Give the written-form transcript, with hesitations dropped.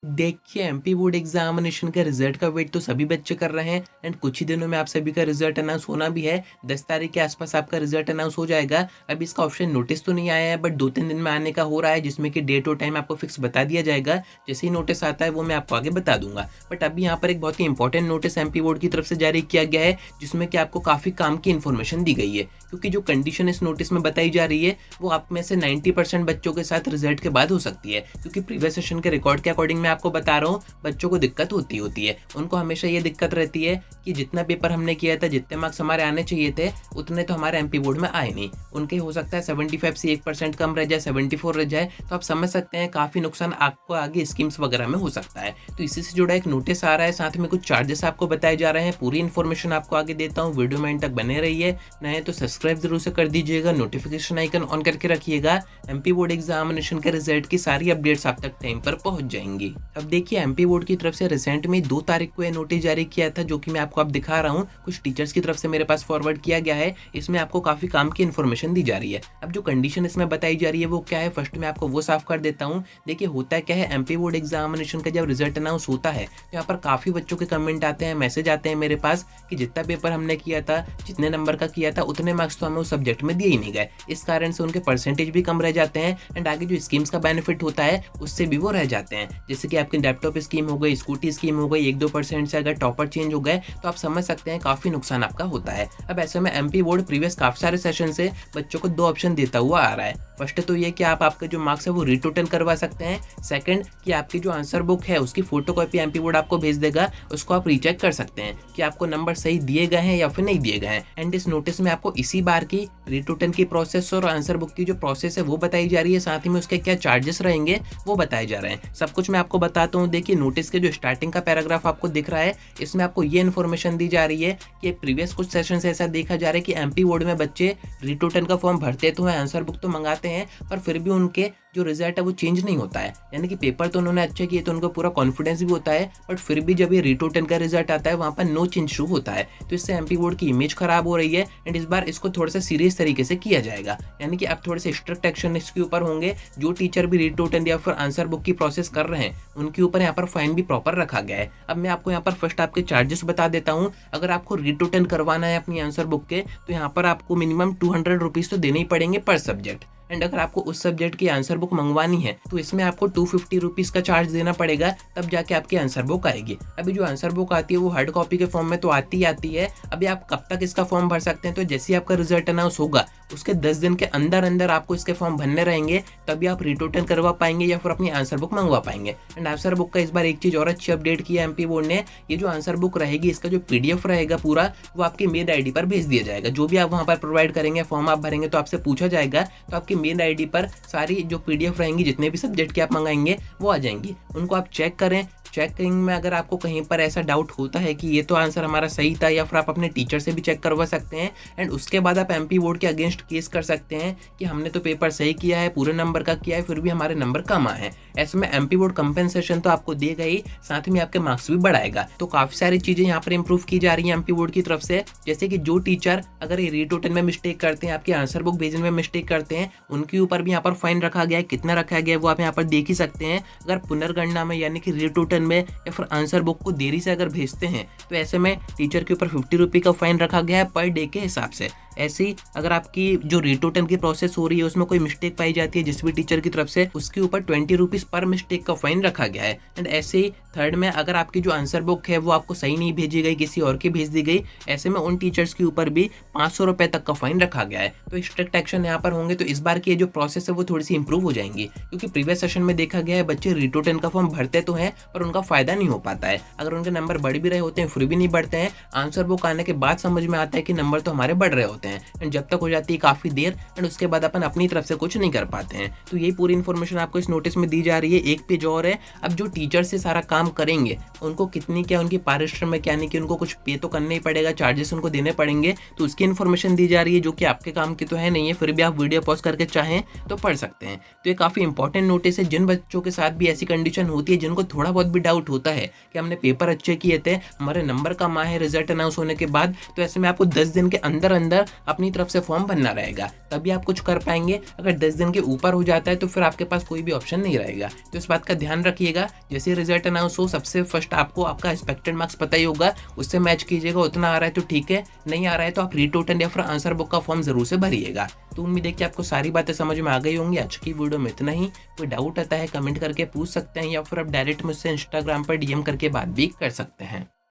देखिए MP board examination का result का वेट तो सभी बच्चे कर रहे हैं एंड कुछ ही दिनों में आप सभी का रिजल्ट अनाउंस होना भी है। 10 तारीख के आसपास आपका रिजल्ट अनाउंस हो जाएगा। अभी इसका ऑप्शन नोटिस तो नहीं आया है बट 2-3 दिन में आने का हो रहा है, जिसमें कि डेट और टाइम आपको फिक्स बता दिया जाएगा। जैसे ही नोटिस आता है वो मैं आपको आगे बता दूंगा। बट अभी यहाँ पर एक बहुत ही इंपॉर्टेंट नोटिस एमपी बोर्ड की तरफ से जारी किया गया है, जिसमें कि आपको काफी काम की इन्फॉर्मेशन दी गई है। क्योंकि जो कंडीशन इस नोटिस में बताई जा रही है वो आप में से 90% बच्चों के साथ रिजल्ट के बाद हो सकती है। क्योंकि प्रीवियस सेशन के रिकॉर्ड के अकॉर्डिंग मैं आपको बता रहा हूँ, बच्चों को दिक्कत होती है। उनको हमेशा ये दिक्कत रहती है कि जितना पेपर हमने किया था, जितने मार्क्स हमारे आने चाहिए थे, उतने तो हमारे एमपी बोर्ड में आए नहीं। उनके हो सकता है 75 से 1% कम रह जाए, 74 रह जाए। तो आप समझ सकते हैं काफ़ी नुकसान आपको आगे स्कीम्स वगैरह में हो सकता है। तो इसी से जुड़ा एक नोटिस आ रहा है, साथ में कुछ चार्जेस आपको बताए जा रहे हैं। पूरी इन्फॉर्मेशन आपको आगे देता हूँ, वीडियो में एंड तक बने रहिए। नए तो सब्सक्राइब जरूर से कर दीजिएगा, नोटिफिकेशन आइकन ऑन करके रखिएगा। एमपी बोर्ड एग्जामिनेशन के रिजल्ट की सारी अपडेट्स आप तक टाइम पर पहुंच जाएंगी। अब देखिए एमपी बोर्ड की तरफ से रिसेंट में 2 तारीख को यह नोटिस जारी किया था, जो कि मैं आपको अब दिखा रहा हूँ। कुछ टीचर्स की तरफ से मेरे पास फॉरवर्ड किया गया है। इसमें आपको काफी काम की इन्फॉर्मेशन दी जा रही है। अब जो कंडीशन इसमें बताई जा रही है वो क्या है, फर्स्ट में आपको वो साफ कर देता हूँ। देखिए होता क्या है, एमपी बोर्ड एग्जामिनेशन का जब रिजल्ट अनाउंस होता है तो यहाँ पर काफी बच्चों के कमेंट आते हैं, मैसेज आते हैं मेरे पास कि जितना पेपर हमने किया था, जितने नंबर का किया था, उतने मार्क्स तो हमें उस सब्जेक्ट में दिए ही नहीं गए। इस कारण से उनके परसेंटेज भी कम रह जाते हैं एंड आगे जो स्कीम्स का बेनिफिट होता है उससे भी वो रह जाते हैं। जैसे कि आपकी लैपटॉप स्कीम हो गई, स्कूटी स्कीम हो गई, 1-2% से अगर टॉपर चेंज हो गए तो आप समझ सकते हैं काफी नुकसान आपका होता है। अब ऐसे में एमपी बोर्ड प्रीवियस काफी सारे सेशन से बच्चों को 2 ऑप्शन देता हुआ आ रहा है। फर्स्ट तो ये कि आप आपके जो मार्क्स है वो रिटोटल करवा सकते हैं। सेकंड कि आपकी जो आंसर बुक है उसकी फोटो कॉपी एमपी बोर्ड आपको भेज देगा, उसको आप रीचेक कर सकते हैं कि आपको नंबर सही दिए गए हैं या फिर नहीं दिए गए हैं। एंड इस नोटिस में आपको इसी बार की रिटोटल की प्रोसेस और आंसर बुक की जो प्रोसेस है वो बताई जा रही है, साथ ही में उसके क्या चार्जेस रहेंगे वो बताए जा रहे हैं। सब कुछ मैं आपको बताता हूँ। देखिए नोटिस के जो स्टार्टिंग का पैराग्राफ आपको दिख रहा है, इसमें आपको ये इन्फॉर्मेशन दी जा रही है कि प्रीवियस कुछ सेशन से ऐसा देखा जा रहा है कि एमपी बोर्ड में बच्चे रिटोटल का फॉर्म भरते तो है, आंसर बुक तो मंगाते हैं, पर फिर भी उनके जो रिजल्ट है वो चेंज नहीं होता है। यानी कि पेपर तो उन्होंने अच्छे किए तो उनको पूरा कॉन्फिडेंस भी होता है, बट फिर भी जब ये रिटोटल का रिजल्ट आता है वहाँ पर नो चेंज शो होता है। तो इससे एमपी बोर्ड की इमेज खराब हो रही है एंड इस बार इसको थोड़ा सा सीरियस तरीके से किया जाएगा। यानी कि अब थोड़े से स्ट्रिक्ट एक्शन इसके ऊपर होंगे। जो टीचर भी रिटोटल या फिर आंसर बुक की प्रोसेस कर रहे हैं उनके ऊपर यहाँ पर फाइन भी प्रॉपर रखा गया है। अब मैं आपको यहाँ पर फर्स्ट आपके चार्जेस बता देता हूँ। अगर आपको रिटोटल करवाना है अपनी आंसर बुक के तो यहाँ पर आपको मिनिमम 200 रुपीज़ तो देने ही पड़ेंगे पर सब्जेक्ट। एंड अगर आपको उस सब्जेक्ट की आंसर बुक मंगवानी है तो इसमें आपको 250 रुपीज़ का चार्ज देना पड़ेगा, तब जाके आपकी आंसर बुक आएगी। अभी जो आंसर बुक आती है वो हार्ड कॉपी के फॉर्म में तो आती है। अभी आप कब तक इसका फॉर्म भर सकते हैं, तो जैसे ही आपका रिजल्ट अनाउंस होगा उसके 10 दिन के अंदर अंदर आपको इसके फॉर्म भरने रहेंगे, तभी आप रिटोटल करवा पाएंगे या फिर अपनी आंसर बुक मंगवा पाएंगे। एंड आंसर बुक का इस बार एक चीज़ और अच्छी अपडेट की है एमपी बोर्ड ने। ये जो आंसर बुक रहेगी इसका जो PDF रहेगा पूरा, वो आपकी मेल ID पर भेज दिया जाएगा। जो भी आप वहाँ पर प्रोवाइड करेंगे, फॉर्म आप भरेंगे तो आपसे पूछा जाएगा, तो आपकी मेल ID पर सारी जो PDF रहेंगी, जितने भी सब्जेक्ट की आप मंगाएंगे वो आ जाएंगी। उनको आप चेक करें। चेकिंग में अगर आपको कहीं पर ऐसा डाउट होता है कि ये तो आंसर हमारा सही था, या फिर आप अपने टीचर से भी चेक करवा सकते हैं। एंड उसके बाद आप एमपी बोर्ड के अगेंस्ट केस कर सकते हैं कि हमने तो पेपर सही किया है, पूरे नंबर का किया है, फिर भी हमारे नंबर कम आए हैं। ऐसे में एमपी बोर्ड कंपेंसेशन तो आपको देगा ही, साथ में आपके मार्क्स भी बढ़ाएगा। तो काफी सारी चीजें यहाँ पर इंप्रूव की जा रही है एमपी बोर्ड की तरफ से। जैसे कि जो टीचर अगर रिटोटल में मिस्टेक करते हैं, आपकी आंसर बुक भेजने में मिस्टेक करते हैं, उनके ऊपर भी यहाँ पर फाइन रखा गया है। कितना रखा गया है वो आप यहाँ पर देख ही सकते हैं। अगर पुनर्गणना में यानी कि रिटोटल में या फिर आंसर बुक को देरी से अगर भेजते हैं तो ऐसे में टीचर के ऊपर 50 रुपये का फाइन रखा गया है पर डे के हिसाब से। ऐसे ही अगर आपकी जो रिटोटल की प्रोसेस हो रही है उसमें कोई मिस्टेक पाई जाती है जिस भी टीचर की तरफ से, उसके ऊपर 20 रुपीज़ पर मिस्टेक का फाइन रखा गया है। एंड ऐसे ही थर्ड में अगर आपकी जो आंसर बुक है वो आपको सही नहीं भेजी गई, किसी और की भेज दी गई, ऐसे में उन टीचर्स के ऊपर भी 500 रुपये तक का फाइन रखा गया है। तो स्ट्रिक्ट एक्शन यहाँ पर होंगे। तो इस बार की जो प्रोसेस है वो थोड़ी सी इंप्रूव हो जाएंगी, क्योंकि प्रीवियस सेशन में देखा गया है बच्चे रिटोटल का फॉर्म भरते तो हैं पर उनका फायदा नहीं हो पाता है। अगर उनके नंबर बढ़ भी रहे होते हैं फिर भी नहीं बढ़ते हैं। आंसर बुक आने के बाद समझ में आता है कि नंबर तो हमारे बढ़ रहे होते हैं, एंड जब तक हो जाती है काफी देर, एंड उसके बाद अपन अपनी तरफ से कुछ नहीं कर पाते हैं। तो यही पूरी इन्फॉर्मेशन आपको इस नोटिस में दी जा रही है। एक पेज और है। अब जो टीचर से सारा काम काम करेंगे उनको कितनी क्या उनकी पारिश्रमिक यानी कि उनको कुछ पे तो करना ही पड़ेगा, चार्जेस उनको देने पड़ेंगे, तो उसकी इन्फॉर्मेशन दी जा रही है जो कि आपके काम की तो है नहीं है, फिर भी आप वीडियो पॉज करके चाहें तो पढ़ सकते हैं। तो ये काफ़ी इंपॉर्टेंट नोटिस है। जिन बच्चों के साथ भी ऐसी कंडीशन होती है जिनको थोड़ा बहुत भी डाउट होता है कि हमने पेपर अच्छे किए थे, हमारे नंबर कम आए हैं रिजल्ट अनाउंस होने के बाद, तो ऐसे में आपको 10 दिन के अंदर अंदर अपनी तरफ से फॉर्म भरना रहेगा, तभी आप कुछ कर पाएंगे। अगर 10 दिन के ऊपर हो जाता है तो फिर आपके पास कोई भी ऑप्शन नहीं रहेगा। तो इस बात का ध्यान रखिएगा। जैसे रिजल्ट अनाउंस हो सबसे फर्स्ट आपको आपका एक्सपेक्टेड मार्क्स पता ही होगा, उससे मैच कीजिएगा। उतना आ रहा है तो ठीक है, नहीं आ रहा है तो आप रीटोटल या फिर आंसर बुक का फॉर्म जरूर से भरिएगा। तो उम्मीद है कि आपको सारी बातें समझ में आ गई होंगी। आज की वीडियो में इतना ही। कोई डाउट आता है कमेंट करके पूछ सकते हैं या फिर आप डायरेक्ट मुझसे इंस्टाग्राम पर डीएम करके बात भी कर सकते हैं।